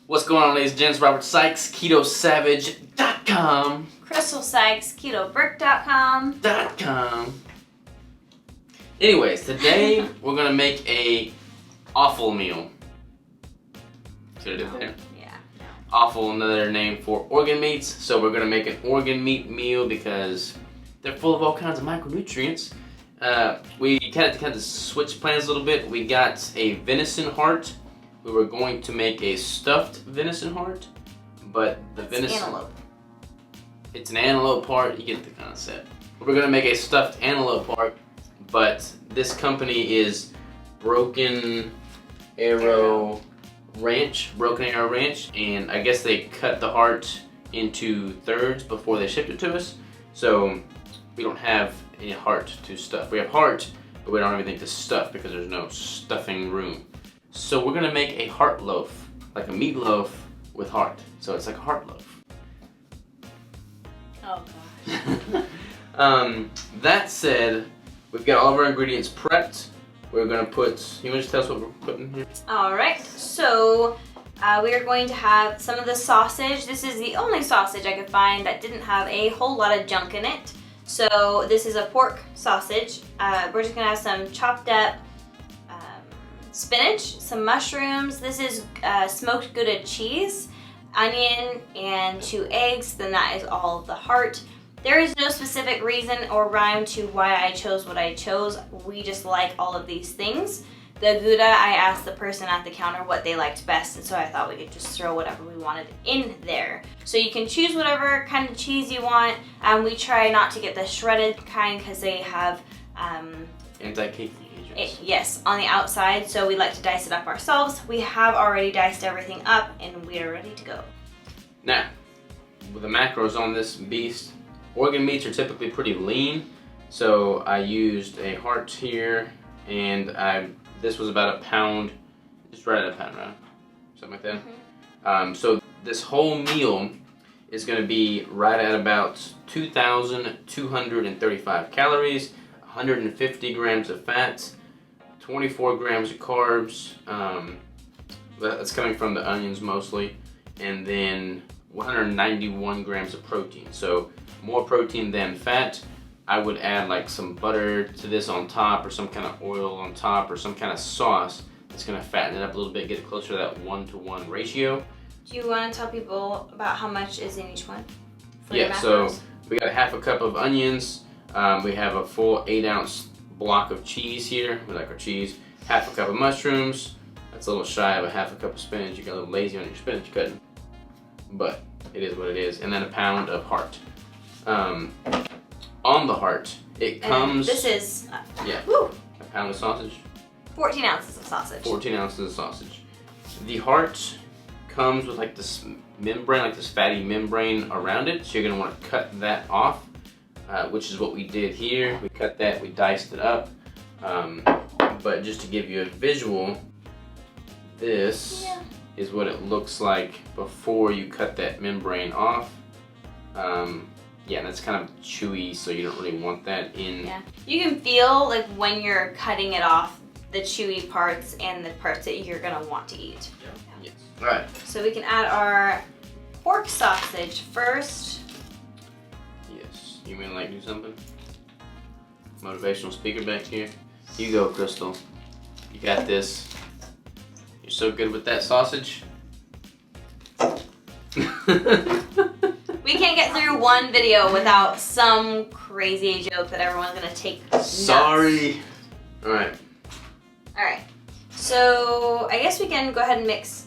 What's going on, ladies and gents? Robert Sykes, KetoSavage.com. Crystal Sykes, KetoBrick.com. Anyways, today we're gonna make a awful meal. See what I did there? Yeah. Awful, another name for organ meats. So we're gonna make an organ meat meal because they're full of all kinds of micronutrients. We kind of switched plans a little bit. We got a venison heart. We were going to make a stuffed venison heart, but venison. Antelope. It's an antelope heart. You get the concept. We're gonna make a stuffed antelope heart, but this company is Broken Arrow Ranch, and I guess they cut the heart into thirds before they shipped it to us. So we don't have any heart to stuff. We have heart, but we don't have anything to stuff because there's no stuffing room. So we're gonna make a heart loaf, like a meatloaf with heart. So it's like a heart loaf. Oh gosh. That said, we've got all of our ingredients prepped. We're gonna put, you want to just tell us what we're putting here? Alright, so we are going to have some of the sausage. This is the only sausage I could find that didn't have a whole lot of junk in it. So this is a pork sausage. We're just gonna have some chopped up spinach, some mushrooms. This is smoked Gouda cheese, onion, and 2 eggs. Then that is all of the heart. There is no specific reason or rhyme to why I chose what I chose. We just like all of these things. The Gouda, I asked the person at the counter what they liked best, and so I thought we could just throw whatever we wanted in there. So you can choose whatever kind of cheese you want. We try not to get the shredded kind because they have Anti-cake agents. Yes, on the outside, so we like to dice it up ourselves. We have already diced everything up and we are ready to go. Now, with the macros on this beast, organ meats are typically pretty lean, so I used a heart here, and this was about a pound, just right at a pound, right? Something like that. Mm-hmm. So this whole meal is going to be right at about 2,235 calories, 150 grams of fat, 24 grams of carbs. That's coming from the onions mostly, and then 191 grams of protein. So more protein than fat. I would add like some butter to this on top, or some kind of oil on top, or some kind of sauce that's gonna fatten it up a little bit, get it closer to that 1-to-1 ratio. Do you want to tell people about how much is in each one? Yeah, so we got a half a cup of onions. We have a full 8-ounce block of cheese here. We like our cheese. Half a cup of mushrooms. That's a little shy of a half a cup of spinach. You got a little lazy on your spinach cutting, but it is what it is. And then a pound of heart. On the heart, it comes. This is a pound of sausage. 14 ounces of sausage. 14 ounces of sausage. The heart comes with like this membrane, like this fatty membrane around it. So you're gonna want to cut that off. Which is what we did here. We cut that, we diced it up. But just to give you a visual, this is what it looks like before you cut that membrane off. Yeah, that's kind of chewy, so you don't really want that in. Yeah, you can feel like when you're cutting it off, the chewy parts and the parts that you're gonna want to eat. Yeah. Yes. All right. So we can add our pork sausage first. You mean like do something? Motivational speaker back here. You go, Crystal. You got this. You're so good with that sausage. We can't get through one video without some crazy joke that everyone's gonna take nuts. Sorry. Alright. Alright. So I guess we can go ahead and mix.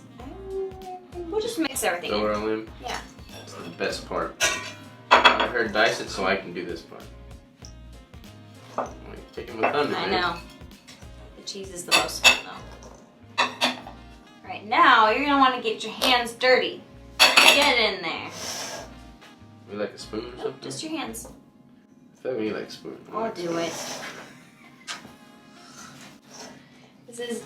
We'll just mix everything Throw it all in? Yeah. That's the best part. I heard dice it, so I can do this part. I'm taking my thunder. I know. The cheese is the most fun though. Alright, now you're gonna want to get your hands dirty. Get in there. Would you like a spoon or something? Just your hands. I feel like we need like a spoon. I'll do it. This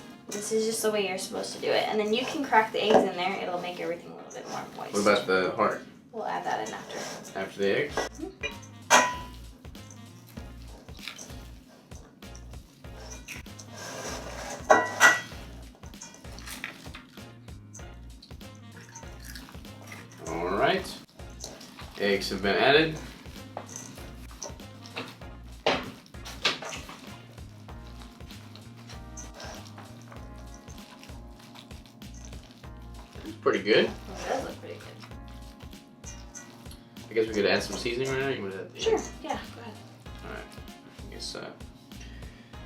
is just the way you're supposed to do it. And then you can crack the eggs in there. It'll make everything a little bit more moist. What about the heart? We'll add that in after. After the eggs? Mm-hmm. Eggs have been added. That's pretty good. It does look pretty good. I guess we could add some seasoning right now. You want to add the Sure, yeah, go ahead. Alright. I guess,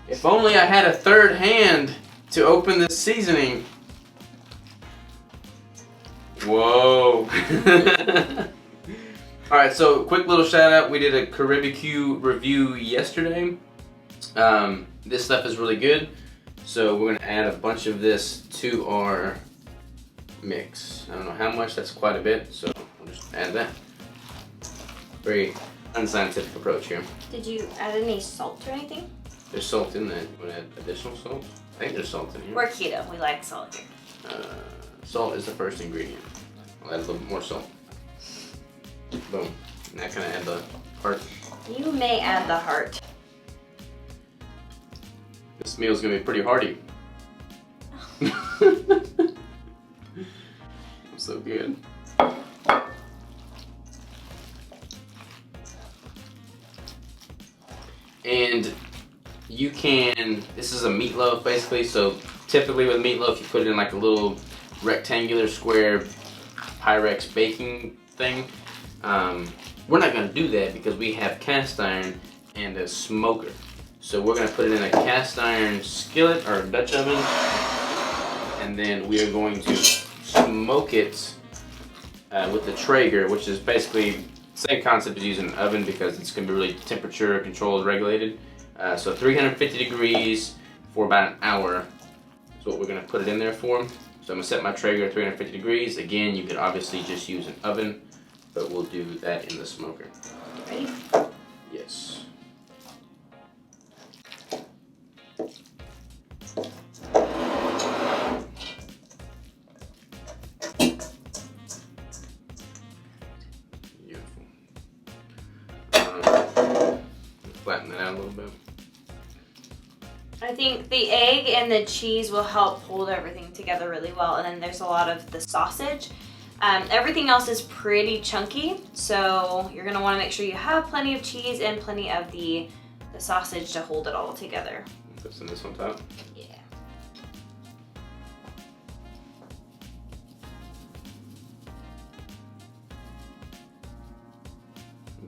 if only I had a third hand to open this seasoning. Whoa. Alright, so quick little shout out. We did a Caribbean review yesterday. This stuff is really good. So we're going to add a bunch of this to our mix. I don't know how much, that's quite a bit. So we'll just add that. Very unscientific approach here. Did you add any salt or anything? There's salt in that. You want to add additional salt? I think there's salt in here. We're keto. We like salt here. Salt is the first ingredient. I'll add a little bit more salt. Boom. And that kind of add the heart. You may add the heart. This meal's gonna be pretty hearty. So good. And you can, this is a meatloaf basically, so typically with meatloaf you put it in like a little rectangular square Pyrex baking thing. We're not gonna do that because we have cast iron and a smoker. So we're gonna put it in a cast iron skillet or Dutch oven, and then we are going to smoke it with the Traeger, which is basically same concept as using an oven because it's going to be really temperature controlled, regulated. So 350 degrees for about an hour is what we're going to put it in there for. So I'm going to set my Traeger at 350 degrees. Again, you could obviously just use an oven, but we'll do that in the smoker. Ready? Yes. Flatten that out a little bit. I think the egg and the cheese will help hold everything together really well, and then there's a lot of the sausage. Everything else is pretty chunky, so you're gonna want to make sure you have plenty of cheese and plenty of the sausage to hold it all together. Put some of this on top. Yeah.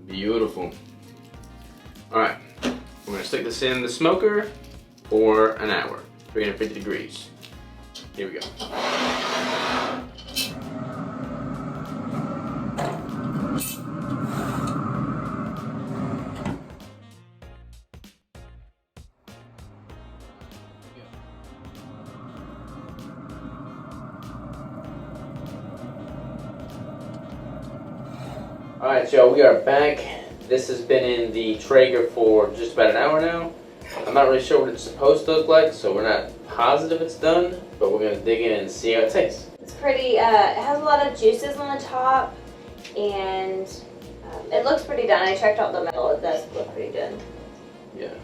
Beautiful. Alright, we're going to stick this in the smoker for an hour, 350 degrees. Here we go. Alright, y'all, we are back. This has been in the Traeger for just about an hour now. I'm not really sure what it's supposed to look like, so we're not positive it's done, but we're going to dig in and see how it tastes. It's pretty, it has a lot of juices on the top, and it looks pretty done. I checked out the middle, it does look pretty good. Yeah.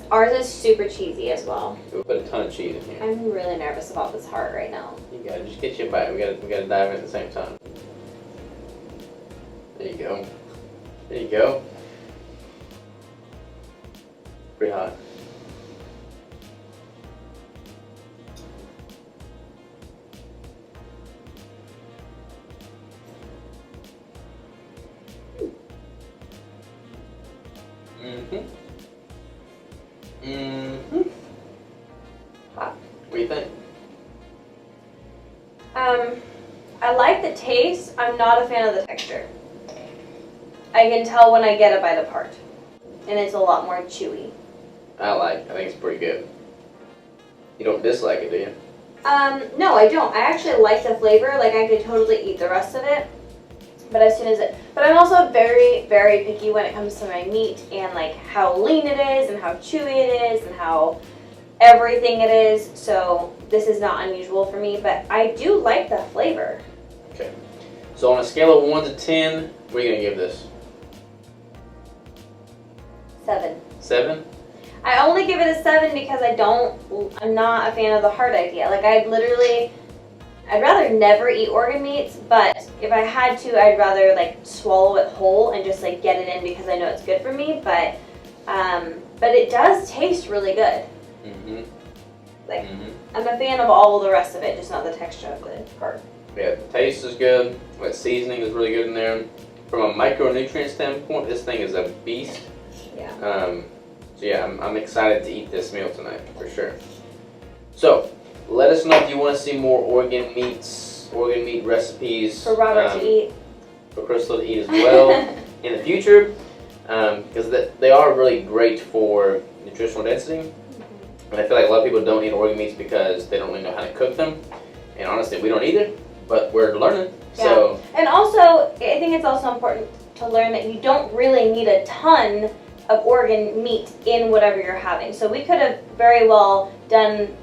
Ours is super cheesy as well. We'll put a ton of cheese in here. I'm really nervous about this heart right now. You gotta just get you a bite. We gotta dive in at the same time. There you go. There you go. Pretty hot. Hot. What do you think? I like the taste. I'm not a fan of the texture. I can tell when I get a bite apart, and it's a lot more chewy. I think it's pretty good. You don't dislike it, do you? No, I don't. I actually like the flavor. Like, I could totally eat the rest of it. But I'm also very, very picky when it comes to my meat and like how lean it is and how chewy it is and how everything it is. So this is not unusual for me, but I do like the flavor. Okay. So on a scale of 1 to 10, what are you gonna give this? 7. 7? I only give it a 7 because I'm not a fan of the heart idea. Like, I'd rather never eat organ meats, but if I had to, I'd rather like swallow it whole and just like get it in because I know it's good for me. But it does taste really good. Mm-hmm. Like I'm a fan of all the rest of it, just not the texture of the part. Yeah, the taste is good. The seasoning is really good in there. From a micronutrient standpoint, this thing is a beast. Yeah. So yeah, I'm excited to eat this meal tonight for sure. So let us know if you want to see more organ meat recipes For Robert to eat. For Crystal to eat as well in the future, because they are really great for nutritional density. And I feel like a lot of people don't eat organ meats because they don't really know how to cook them. And honestly, we don't either, but we're learning. Yeah. So. And also, I think it's also important to learn that you don't really need a ton of organ meat in whatever you're having. So we could have very well done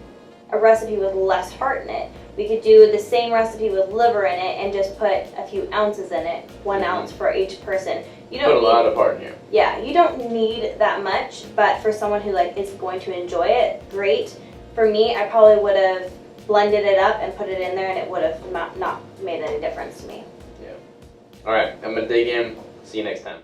a recipe with less heart in it. We could do the same recipe with liver in it and just put a few ounces in it, 1 ounce for each person. You don't Put a lot of heart in here. Yeah, you don't need that much, but for someone who like is going to enjoy it, great. For me, I probably would have blended it up and put it in there, and it would have not made any difference to me. Yeah. All right, I'm gonna dig in. See you next time.